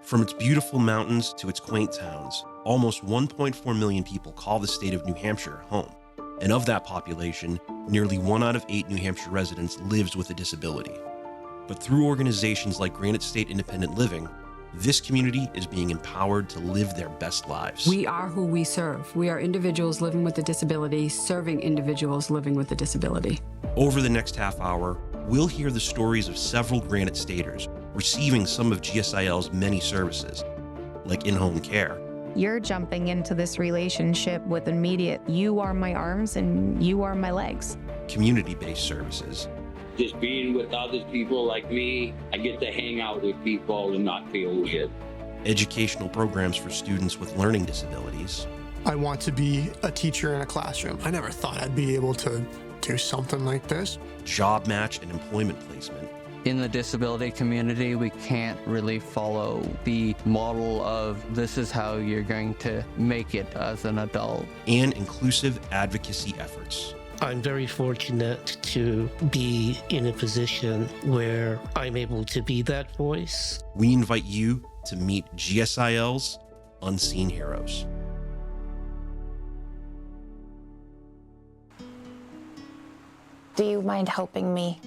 From its beautiful mountains to its quaint towns, almost 1.4 million people call the state of New Hampshire home. And of that population, nearly 1 out of 8 New Hampshire residents lives with a disability. But through organizations like Granite State Independent Living, this community is being empowered to live their best lives. We are who we serve. We are individuals living with a disability, serving individuals living with a disability. Over the next half hour, we'll hear the stories of several Granite Staters receiving some of GSIL's many services, like in-home care. You're jumping into this relationship with immediate, you are my arms and you are my legs. Community-based services. Just being with other people like me, I get to hang out with people and not feel weird. Educational programs for students with learning disabilities. I want to be a teacher in a classroom. I never thought I'd be able to do something like this. Job match and employment placement. In the disability community, we can't really follow the model of this is how you're going to make it as an adult. And inclusive advocacy efforts. I'm very fortunate to be in a position where I'm able to be that voice. We invite you to meet GSIL's unseen heroes. Do you mind helping me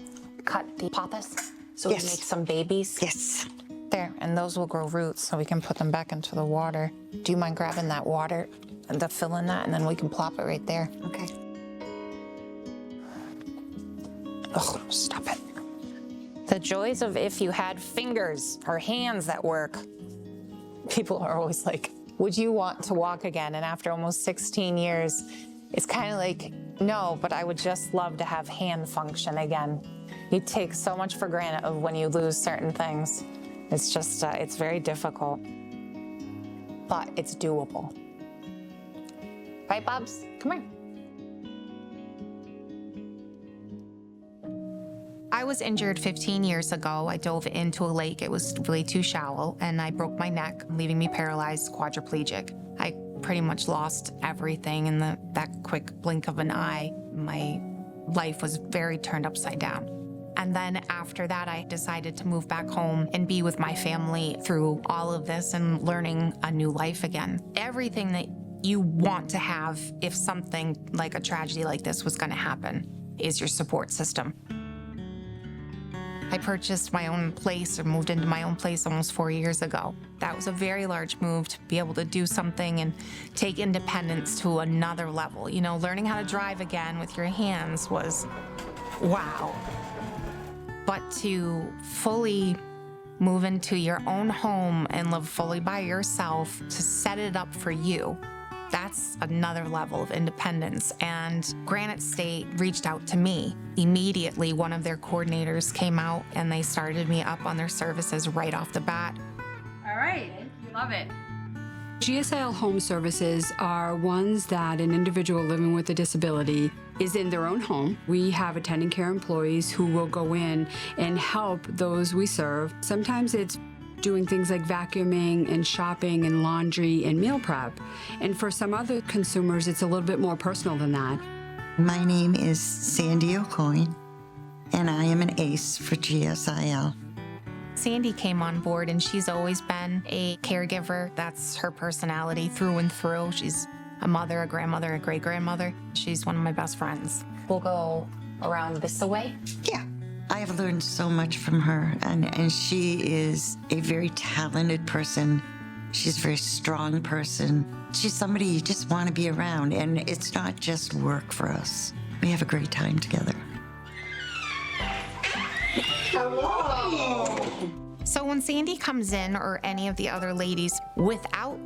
cut the pothos so we Yes. make some babies? Yes. There, and those will grow roots so we can put them back into the water. Do you mind grabbing that water, the fill in that, and then we can plop it right there? Okay. Oh, stop it. The joys of if you had fingers or hands that work. People are always like, would you want to walk again? And after almost 16 years, it's kind of like, no, but I would just love to have hand function again. You take so much for granted of when you lose certain things. It's just, it's very difficult, but it's doable. Right, Bubs? Come here. I was injured 15 years ago. I dove into a lake. It was really too shallow, and I broke my neck, leaving me paralyzed, quadriplegic. I pretty much lost everything in that quick blink of an eye. My life was very turned upside down. And then after that, I decided to move back home and be with my family through all of this and learning a new life again. Everything that you want to have if something like a tragedy like this was going to happen is your support system. I purchased my own place or moved into my own place almost 4 years ago. That was a very large move to be able to do something and take independence to another level. You know, learning how to drive again with your hands was wow. But to fully move into your own home and live fully by yourself, to set it up for you, that's another level of independence. And Granite State reached out to me. Immediately, one of their coordinators came out and they started me up on their services right off the bat. All right, love it. GSIL home services are ones that an individual living with a disability is in their own home. We have attending care employees who will go in and help those we serve. Sometimes it's doing things like vacuuming and shopping and laundry and meal prep. And for some other consumers, it's a little bit more personal than that. My name is Sandy O'Coin, and I am an ACE for GSIL. Sandy came on board and she's always been a caregiver. That's her personality through and through. She's a mother, a grandmother, a great-grandmother. She's one of my best friends. We'll go around this way. Yeah. I have learned so much from her, and she is a very talented person. She's a very strong person. She's somebody you just want to be around, and it's not just work for us. We have a great time together. Hello! So when Sandy comes in, or any of the other ladies, without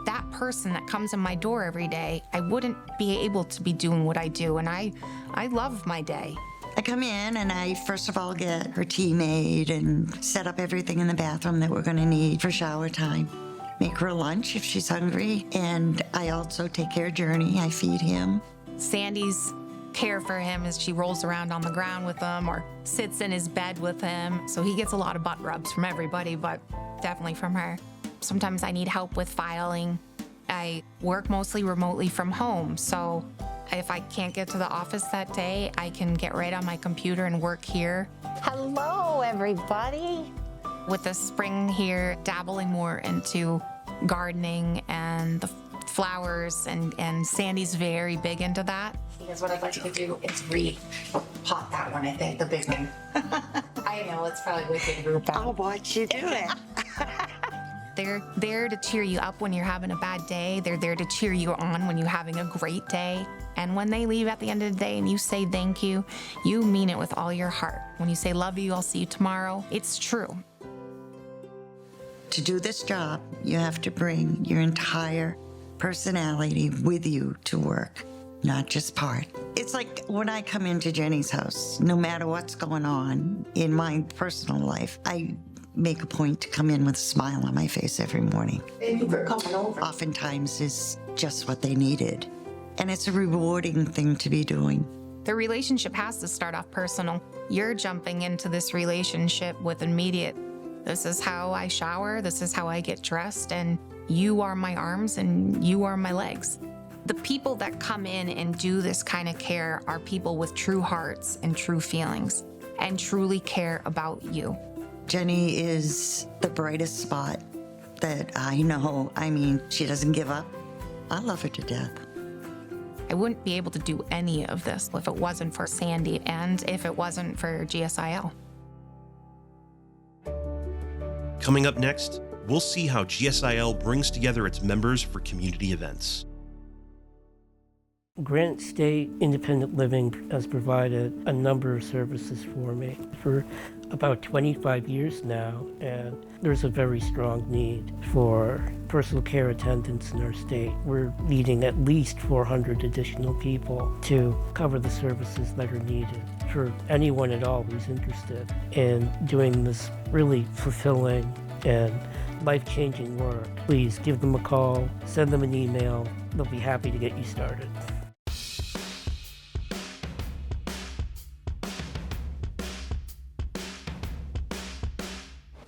that person that comes in my door every day, I wouldn't be able to be doing what I do, and I love my day. I come in and I first of all get her tea made and set up everything in the bathroom that we're gonna need for shower time. Make her lunch if she's hungry, and I also take care of Journey. I feed him. Sandy's care for him as she rolls around on the ground with him or sits in his bed with him. So he gets a lot of butt rubs from everybody, but definitely from her. Sometimes I need help with filing. I work mostly remotely from home, so if I can't get to the office that day, I can get right on my computer and work here. Hello, everybody. With the spring here, dabbling more into gardening and the flowers, and Sandy's very big into that. Because what I'd like to do is repot that one, I think, the big one. I know, it's probably wicked group out. I'll watch you do it. They're there to cheer you up when you're having a bad day. They're there to cheer you on when you're having a great day. And when they leave at the end of the day and you say thank you, you mean it with all your heart. When you say love you, I'll see you tomorrow, it's true. To do this job, you have to bring your entire personality with you to work, not just part. It's like when I come into Jenny's house, no matter what's going on in my personal life, I make a point to come in with a smile on my face every morning. Thank you for coming over. Oftentimes is just what they needed. And it's a rewarding thing to be doing. The relationship has to start off personal. You're jumping into this relationship with immediate, this is how I shower, this is how I get dressed, and you are my arms and you are my legs. The people that come in and do this kind of care are people with true hearts and true feelings and truly care about you. Jenny is the brightest spot that I know. I mean, she doesn't give up. I love her to death. I wouldn't be able to do any of this if it wasn't for Sandy and if it wasn't for GSIL. Coming up next, we'll see how GSIL brings together its members for community events. Granite State Independent Living has provided a number of services for me for about 25 years now, and there's a very strong need for personal care attendants in our state. We're needing at least 400 additional people to cover the services that are needed. For anyone at all who's interested in doing this really fulfilling and life-changing work, please give them a call, send them an email. They'll be happy to get you started.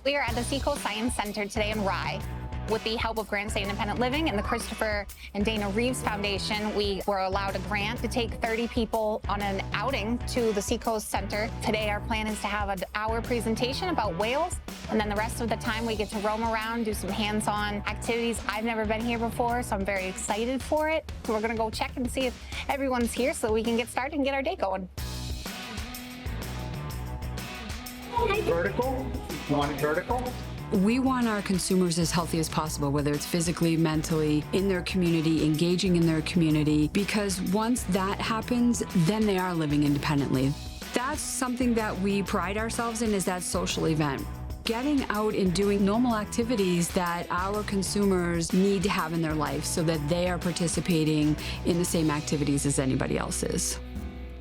We are at the Seacoast Science Center today in Rye. With the help of Granite State Independent Living and the Christopher and Dana Reeves Foundation, we were allowed a grant to take 30 people on an outing to the Seacoast Center. Today, our plan is to have an hour presentation about whales, and then the rest of the time we get to roam around, do some hands-on activities. I've never been here before, so I'm very excited for it. So we're gonna go check and see if everyone's here so we can get started and get our day going. Vertical? You want it vertical? We want our consumers as healthy as possible, whether it's physically, mentally, in their community, engaging in their community, because once that happens, then they are living independently. That's something that we pride ourselves in, is that social event. Getting out and doing normal activities that our consumers need to have in their life so that they are participating in the same activities as anybody else is.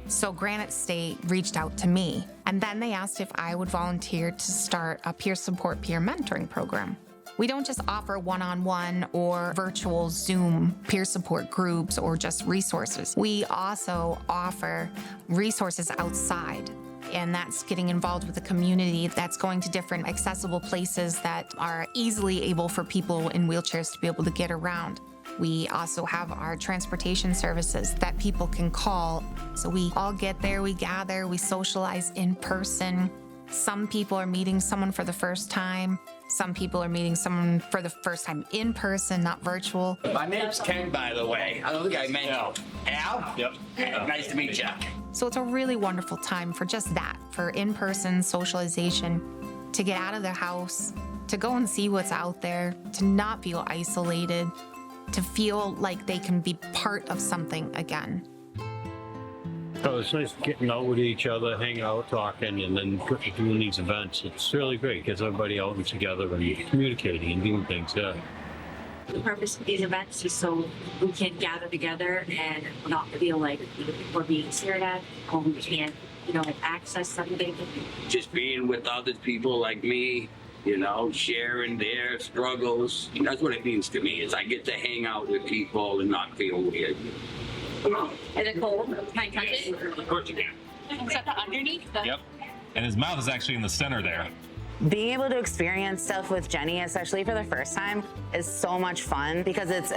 So Granite State reached out to me, and then they asked if I would volunteer to start a peer support, peer mentoring program. We don't just offer one-on-one or virtual Zoom peer support groups or just resources. We also offer resources outside, and that's getting involved with the community. That's going to different accessible places that are easily able for people in wheelchairs to be able to get around. We also have our transportation services that people can call. So we all get there, we gather, we socialize in person. Some people are meeting someone for the first time. Some people are meeting someone for the first time in person, not virtual. My name's Ken, by the way. I don't think I met you. Al? Yep. Nice to meet you. So it's a really wonderful time for just that, for in-person socialization, to get out of the house, to go and see what's out there, to not feel isolated, to feel like they can be part of something again. So it's nice getting out with each other, hanging out, talking, and then doing these events. It's really great. Gets everybody out and together and communicating and doing things, yeah. The purpose of these events is so we can gather together and not feel like we're being stared at, or we can't, access something. Just being with other people like me, sharing their struggles. That's what it means to me, is I get to hang out with people and not feel weird. Is it cold? Can I touch it? Of course you can. Except underneath? Yep. And his mouth is actually in the center there. Being able to experience stuff with Jenny, especially for the first time, is so much fun because it's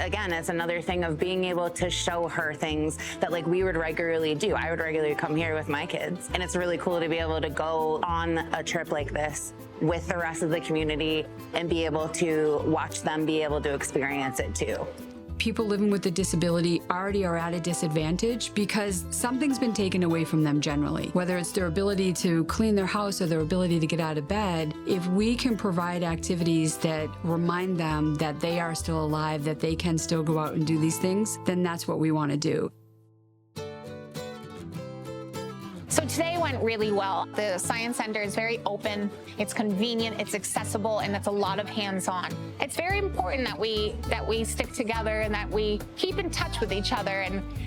another thing of being able to show her things that we would regularly do. I would regularly come here with my kids, and it's really cool to be able to go on a trip like this with the rest of the community and be able to watch them be able to experience it too. People living with a disability already are at a disadvantage because something's been taken away from them generally, whether it's their ability to clean their house or their ability to get out of bed. If we can provide activities that remind them that they are still alive, that they can still go out and do these things, then that's what we want to do. So today went really well. The Science Center is very open, it's convenient, it's accessible, and it's a lot of hands-on. It's very important that we stick together and that we keep in touch with each other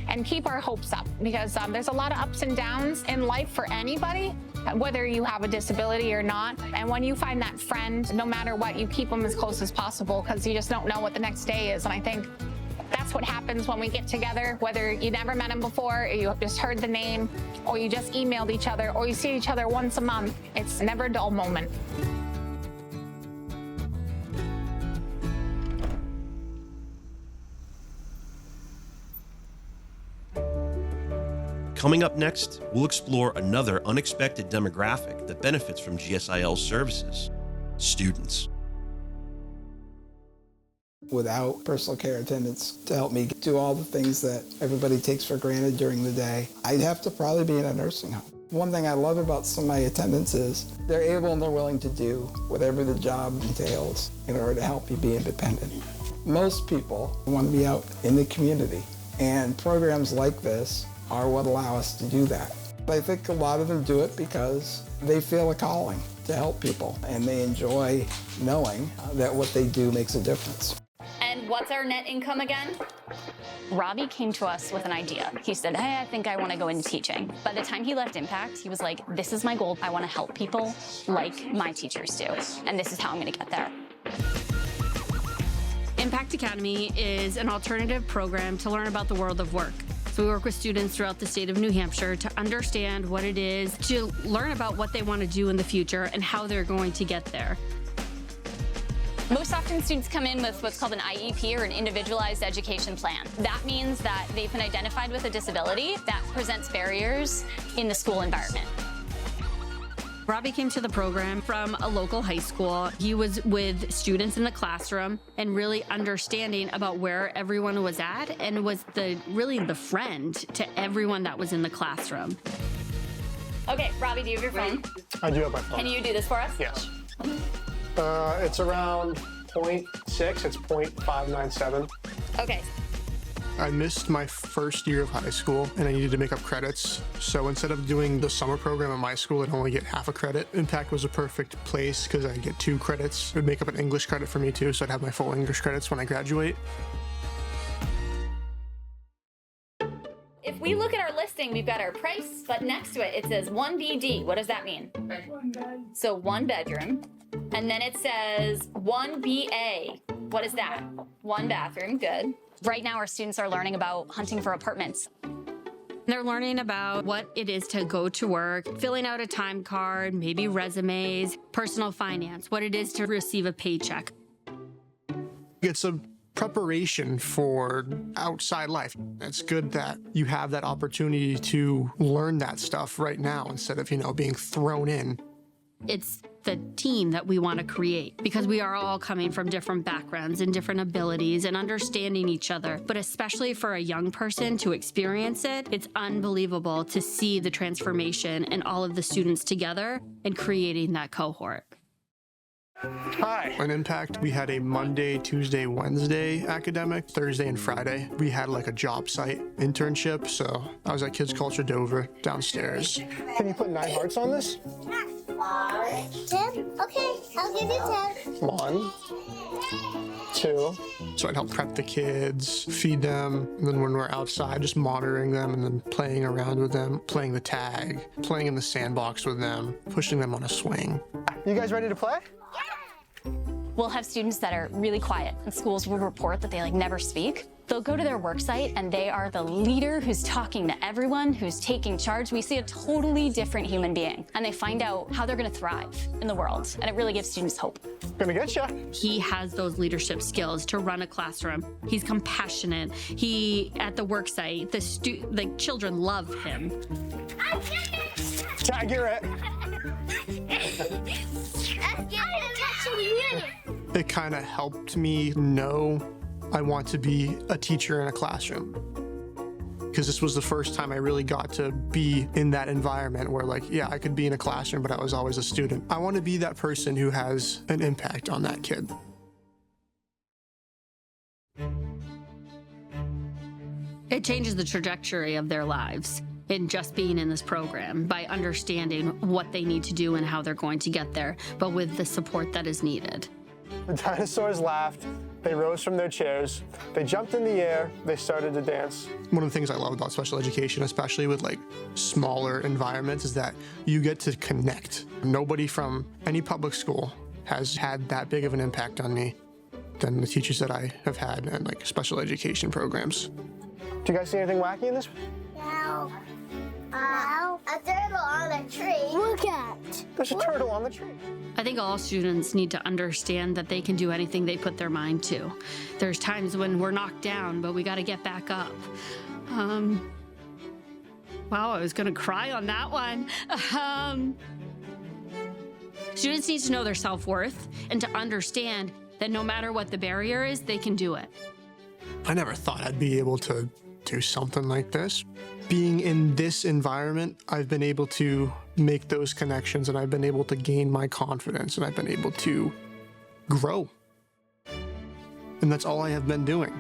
and keep our hopes up, because there's a lot of ups and downs in life for anybody, whether you have a disability or not. And when you find that friend, no matter what, you keep them as close as possible because you just don't know what the next day is. And I think that's what happens when we get together, whether you never met him before, or you just heard the name, or you just emailed each other, or you see each other once a month. It's never a dull moment. Coming up next, we'll explore another unexpected demographic that benefits from GSIL's services: students. Without personal care attendants to help me do all the things that everybody takes for granted during the day, I'd have to probably be in a nursing home. One thing I love about some of my attendants is they're able and they're willing to do whatever the job entails in order to help you be independent. Most people want to be out in the community, and programs like this are what allow us to do that. I think a lot of them do it because they feel a calling to help people, and they enjoy knowing that what they do makes a difference. And what's our net income again? Robbie came to us with an idea. He said, hey, I think I want to go into teaching. By the time he left Impact, he was like, this is my goal. I want to help people like my teachers do. And this is how I'm going to get there. Impact Academy is an alternative program to learn about the world of work. So we work with students throughout the state of New Hampshire to understand what it is, to learn about what they want to do in the future and how they're going to get there. Most often students come in with what's called an IEP, or an individualized education plan. That means that they've been identified with a disability that presents barriers in the school environment. Robbie came to the program from a local high school. He was with students in the classroom and really understanding about where everyone was at, and was really the friend to everyone that was in the classroom. Okay, Robbie, do you have your phone? I do have my phone. Can you do this for us? Yes. It's around 0.6, it's 0.597. Okay. I missed my first year of high school and I needed to make up credits. So instead of doing the summer program at my school, I'd only get half a credit. Impact was a perfect place because I'd get 2 credits. It would make up an English credit for me too, so I'd have my full English credits when I graduate. If we look at our listing, we've got our price, but next to it, it says 1BD. What does that mean? One bed. So 1 bedroom. And then it says 1BA. What is that? 1 bathroom, good. Right now, our students are learning about hunting for apartments. They're learning about what it is to go to work, filling out a time card, maybe resumes, personal finance, what it is to receive a paycheck. It's a preparation for outside life. It's good that you have that opportunity to learn that stuff right now instead of, being thrown in. It's the team that we want to create, because we are all coming from different backgrounds and different abilities and understanding each other. But especially for a young person to experience it, it's unbelievable to see the transformation in all of the students together and creating that cohort. Hi. In Impact, we had a Monday, Tuesday, Wednesday academic, Thursday and Friday. We had like a job site internship, so I was at Kids Culture Dover downstairs. Can you put 9 hearts on this? 10? Okay, I'll give you 10. 1, 2. So I'd help prep the kids, feed them, and then when we're outside, just monitoring them and then playing around with them, playing the tag, playing in the sandbox with them, pushing them on a swing. You guys ready to play? We'll have students that are really quiet, and schools will report that they never speak. They'll go to their work site and they are the leader who's talking to everyone, who's taking charge. We see a totally different human being, and they find out how they're gonna thrive in the world, and it really gives students hope. Gonna get ya. He has those leadership skills to run a classroom. He's compassionate. At the work site, the children love him. Tag, you're it. it kind of helped me know I want to be a teacher in a classroom. Because this was the first time I really got to be in that environment where, like, yeah, I could be in a classroom, but I was always a student. I want to be that person who has an impact on that kid. It changes the trajectory of their lives in just being in this program by understanding what they need to do and how they're going to get there, but with the support that is needed. The dinosaurs laughed, they rose from their chairs, they jumped in the air, they started to dance. One of the things I love about special education, especially with like smaller environments, is that you get to connect. Nobody from any public school has had that big of an impact on me than the teachers that I have had in like special education programs. Do you guys see anything wacky in this? No. A turtle on a tree. Look at. There's a turtle on the tree. I think all students need to understand that they can do anything they put their mind to. There's times when we're knocked down, but we got to get back up. Wow, I was going to cry on that one. Students need to know their self-worth and to understand that no matter what the barrier is, they can do it. I never thought I'd be able to do something like this. Being in this environment, I've been able to make those connections, and I've been able to gain my confidence, and I've been able to grow. And that's all I have been doing.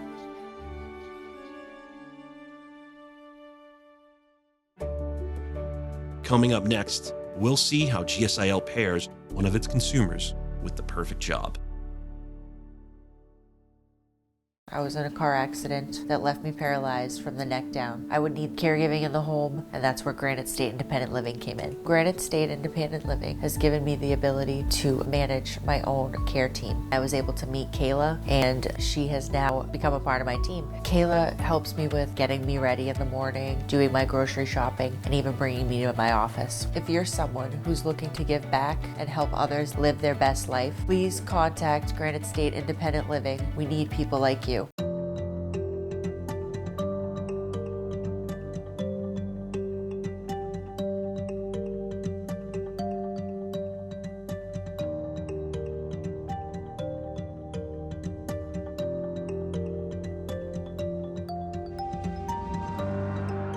Coming up next, we'll see how GSIL pairs one of its consumers with the perfect job. I was in a car accident that left me paralyzed from the neck down. I would need caregiving in the home, and that's where Granite State Independent Living came in. Granite State Independent Living has given me the ability to manage my own care team. I was able to meet Kayla, and she has now become a part of my team. Kayla helps me with getting me ready in the morning, doing my grocery shopping, and even bringing me to my office. If you're someone who's looking to give back and help others live their best life, please contact Granite State Independent Living. We need people like you.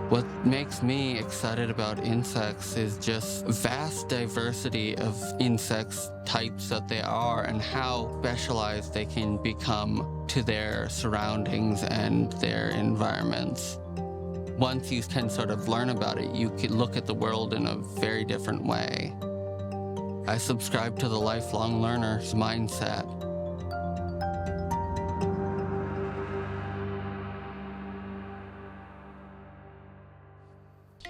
What makes me excited about insects is just vast diversity of insects types that they are and how specialized they can become to their surroundings and their environments. Once you can sort of learn about it, you can look at the world in a very different way. I subscribe to the lifelong learner's mindset.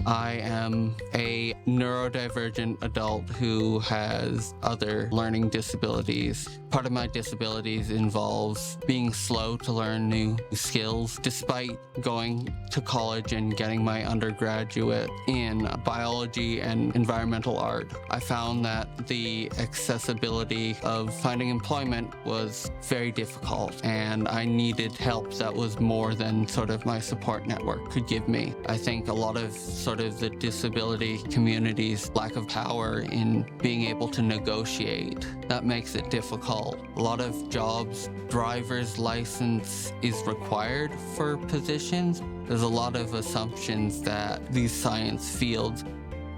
I am a neurodivergent adult who has other learning disabilities. Part of my disabilities involves being slow to learn new skills. Despite going to college and getting my undergraduate in biology and environmental art, I found that the accessibility of finding employment was very difficult, and I needed help that was more than sort of my support network could give me. I think a lot of sort of the disability community's lack of power in being able to negotiate, that makes it difficult. A lot of jobs, driver's license is required for positions. There's a lot of assumptions that these science fields,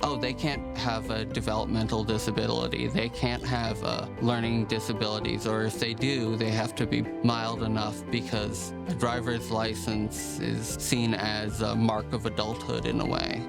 oh, they can't have a developmental disability, they can't have learning disabilities, or if they do, they have to be mild enough because a driver's license is seen as a mark of adulthood in a way.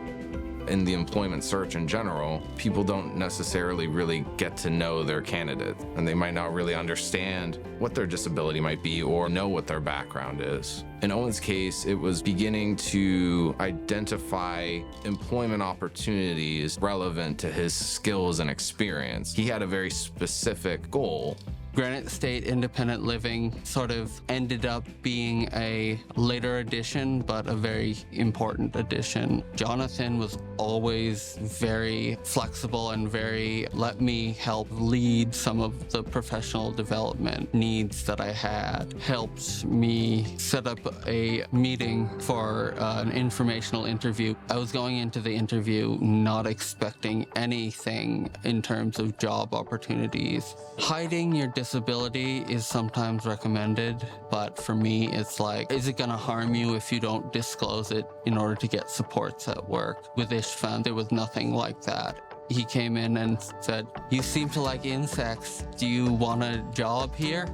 In the employment search in general, people don't necessarily really get to know their candidate, and they might not really understand what their disability might be or know what their background is. In Owen's case, it was beginning to identify employment opportunities relevant to his skills and experience. He had a very specific goal. Granite State Independent Living sort of ended up being a later addition, but a very important addition. Jonathan was always very flexible and very let me help lead some of the professional development needs that I had. Helped me set up a meeting for an informational interview. I was going into the interview not expecting anything in terms of job opportunities. Hiding your disability is sometimes recommended, but for me, it's like, is it gonna harm you if you don't disclose it in order to get supports at work? With Ishvan, there was nothing like that. He came in and said, "You seem to like insects. Do you want a job here?"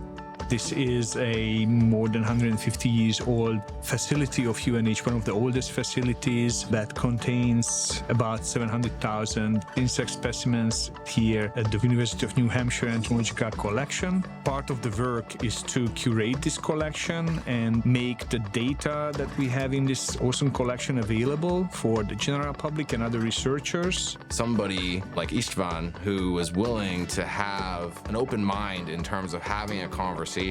This is a more than 150 years old facility of UNH, one of the oldest facilities that contains about 700,000 insect specimens here at the University of New Hampshire Entomological Collection. Part of the work is to curate this collection and make the data that we have in this awesome collection available for the general public and other researchers. Somebody like Istvan, who was willing to have an open mind in terms of having a conversation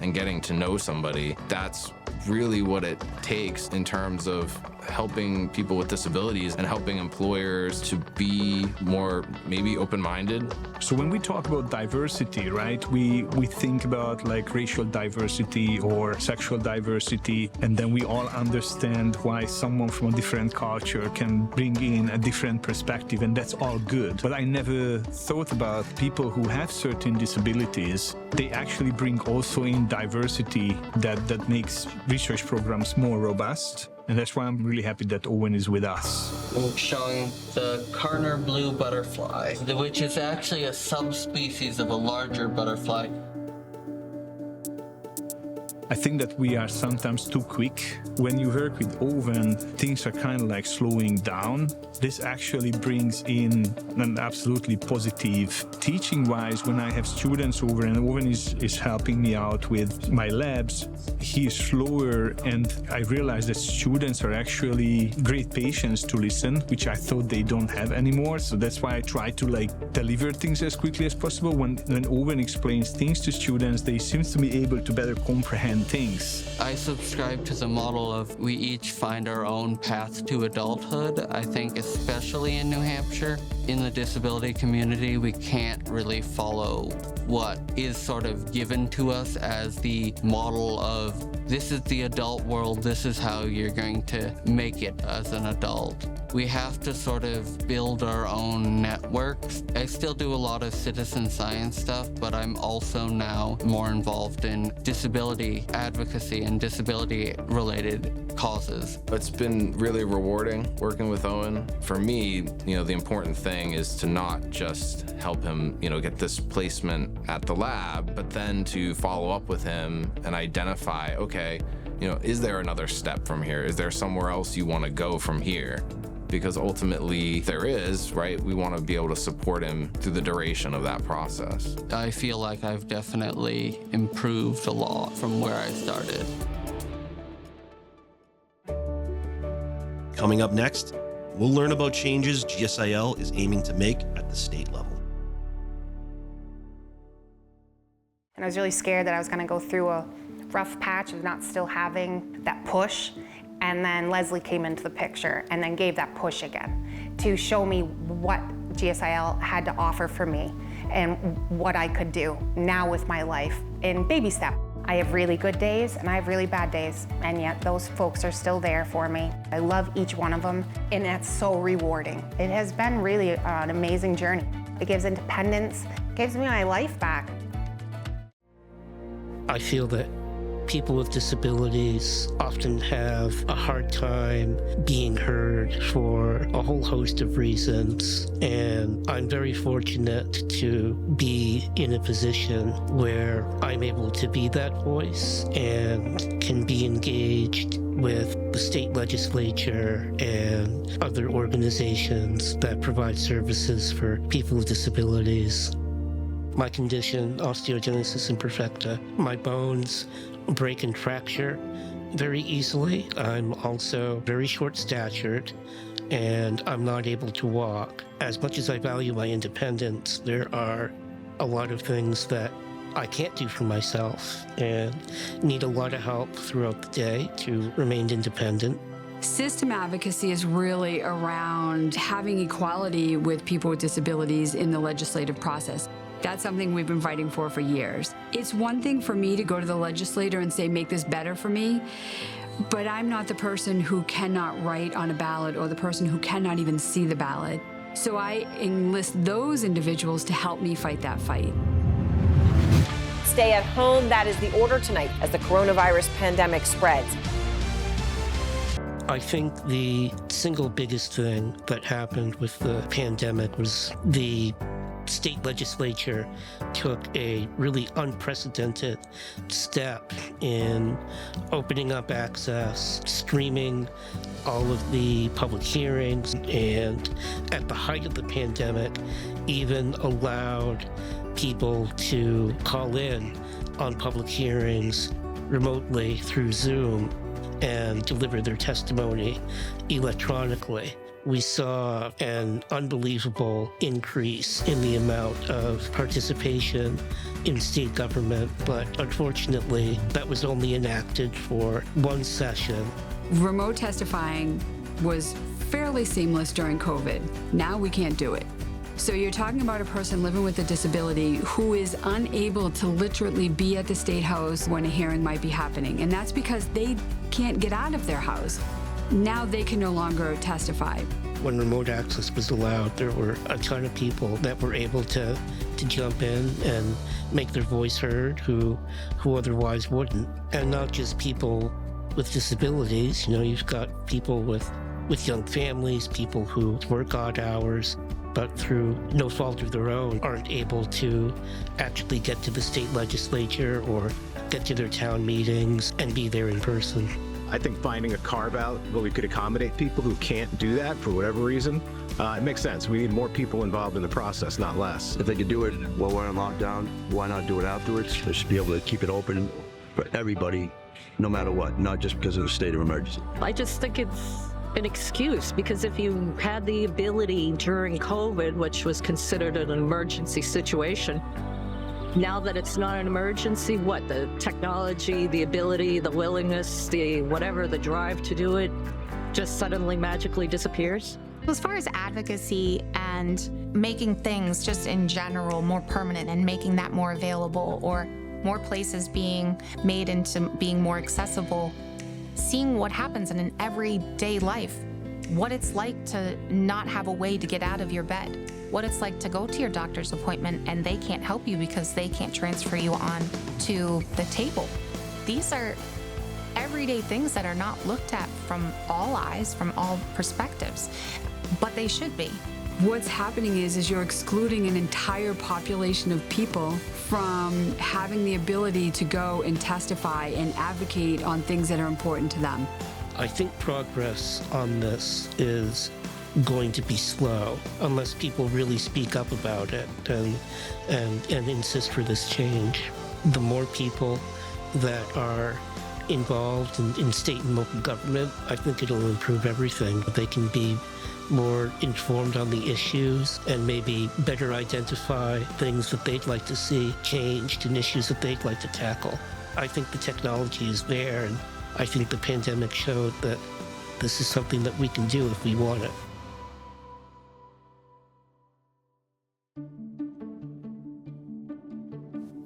and getting to know somebody, that's really what it takes in terms of helping people with disabilities and helping employers to be more maybe open-minded. So when we talk about diversity, right, we think about like racial diversity or sexual diversity, and then we all understand why someone from a different culture can bring in a different perspective, and that's all good. But I never thought about people who have certain disabilities. They actually bring also in diversity that makes research programs more robust. And that's why I'm really happy that Owen is with us. I'm showing the Karner blue butterfly, which is actually a subspecies of a larger butterfly. I think that we are sometimes too quick. When you work with Owen, things are kind of like slowing down. This actually brings in an absolutely positive teaching-wise. When I have students over and Owen is helping me out with my labs, he is slower, and I realize that students are actually great patients to listen, which I thought they don't have anymore. So that's why I try to like deliver things as quickly as possible. When Owen explains things to students, they seem to be able to better comprehend things. I subscribe to the model of we each find our own path to adulthood. I think especially in New Hampshire, in the disability community, we can't really follow what is sort of given to us as the model of this is the adult world, this is how you're going to make it as an adult. We have to sort of build our own networks. I still do a lot of citizen science stuff, but I'm also now more involved in disability advocacy and disability-related causes. It's been really rewarding working with Owen. For me, the important thing is to not just help him, get this placement at the lab, but then to follow up with him and identify, okay, is there another step from here? Is there somewhere else you want to go from here? Because ultimately there is, right? We want to be able to support him through the duration of that process. I feel like I've definitely improved a lot from where I started. Coming up next, we'll learn about changes GSIL is aiming to make at the state level. And I was really scared that I was going to go through a rough patch of not still having that push. And then Leslie came into the picture and then gave that push again to show me what GSIL had to offer for me and what I could do now with my life in baby steps. I have really good days and I have really bad days, and yet those folks are still there for me. I love each one of them, and that's so rewarding. It has been really an amazing journey. It gives independence, gives me my life back. I feel that people with disabilities often have a hard time being heard for a whole host of reasons, and I'm very fortunate to be in a position where I'm able to be that voice and can be engaged with the state legislature and other organizations that provide services for people with disabilities. My condition, osteogenesis imperfecta, my bones break and fracture very easily. I'm also very short-statured, and I'm not able to walk. As much as I value my independence, there are a lot of things that I can't do for myself and need a lot of help throughout the day to remain independent. System advocacy is really around having equality with people with disabilities in the legislative process. That's something we've been fighting for years. It's one thing for me to go to the legislator and say, make this better for me, but I'm not the person who cannot write on a ballot or the person who cannot even see the ballot. So I enlist those individuals to help me fight that fight. Stay at home, that is the order tonight as the coronavirus pandemic spreads. I think the single biggest thing that happened with the pandemic was the state legislature took a really unprecedented step in opening up access, streaming all of the public hearings, and at the height of the pandemic, even allowed people to call in on public hearings remotely through Zoom and deliver their testimony electronically. We saw an unbelievable increase in the amount of participation in state government, but unfortunately, that was only enacted for one session. Remote testifying was fairly seamless during COVID. Now we can't do it. So you're talking about a person living with a disability who is unable to literally be at the State House when a hearing might be happening. And that's because they can't get out of their house. Now they can no longer testify. When remote access was allowed, there were a ton of people that were able to jump in and make their voice heard who otherwise wouldn't. And not just people with disabilities, you've got people with young families, people who work odd hours, but through no fault of their own, aren't able to actually get to the state legislature or get to their town meetings and be there in person. I think finding a carve-out where we could accommodate people who can't do that for whatever reason, it makes sense. We need more people involved in the process, not less. If they could do it while we're in lockdown, why not do it afterwards? They should be able to keep it open for everybody, no matter what, not just because of the state of emergency. I just think it's an excuse, because if you had the ability during COVID, which was considered an emergency situation, now that it's not an emergency, what, the technology, the ability, the willingness, the whatever, the drive to do it just suddenly magically disappears? As far as advocacy and making things just in general more permanent and making that more available, or more places being made into being more accessible, seeing what happens in an everyday life, what it's like to not have a way to get out of your bed, what it's like to go to your doctor's appointment and they can't help you because they can't transfer you on to the table. These are everyday things that are not looked at from all eyes, from all perspectives, but they should be. What's happening is you're excluding an entire population of people from having the ability to go and testify and advocate on things that are important to them. I think progress on this is going to be slow unless people really speak up about it and insist for this change. The more people that are involved in state and local government, I think it'll improve everything. They can be more informed on the issues and maybe better identify things that they'd like to see changed and issues that they'd like to tackle. I think the technology is there, and I think the pandemic showed that this is something that we can do if we want it.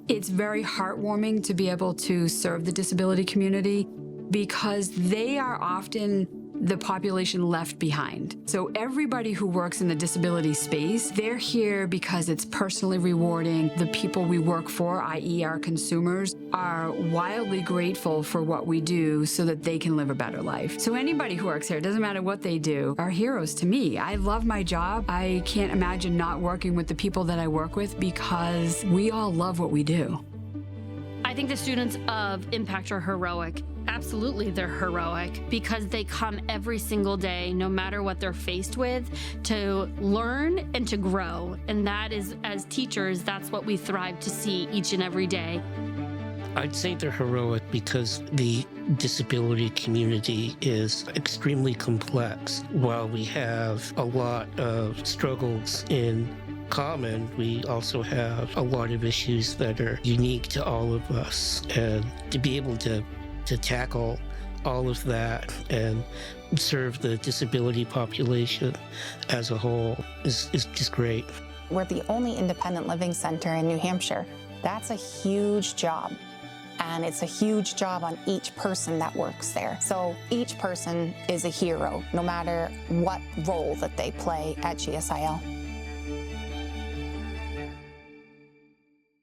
It's very heartwarming to be able to serve the disability community because they are often the population left behind. So everybody who works in the disability space, they're here because it's personally rewarding. The people we work for, i.e. our consumers, are wildly grateful for what we do so that they can live a better life. So anybody who works here, it doesn't matter what they do, are heroes to me. I love my job. I can't imagine not working with the people that I work with because we all love what we do. I think the students of Impact are heroic. Absolutely, they're heroic because they come every single day, no matter what they're faced with, to learn and to grow. And that is, as teachers, that's what we thrive to see each and every day. I'd say they're heroic because the disability community is extremely complex. While we have a lot of struggles in common, we also have a lot of issues that are unique to all of us. And to be able to tackle all of that and serve the disability population as a whole is just great. We're the only independent living center in New Hampshire. That's a huge job. And it's a huge job on each person that works there. So each person is a hero, no matter what role that they play at GSIL.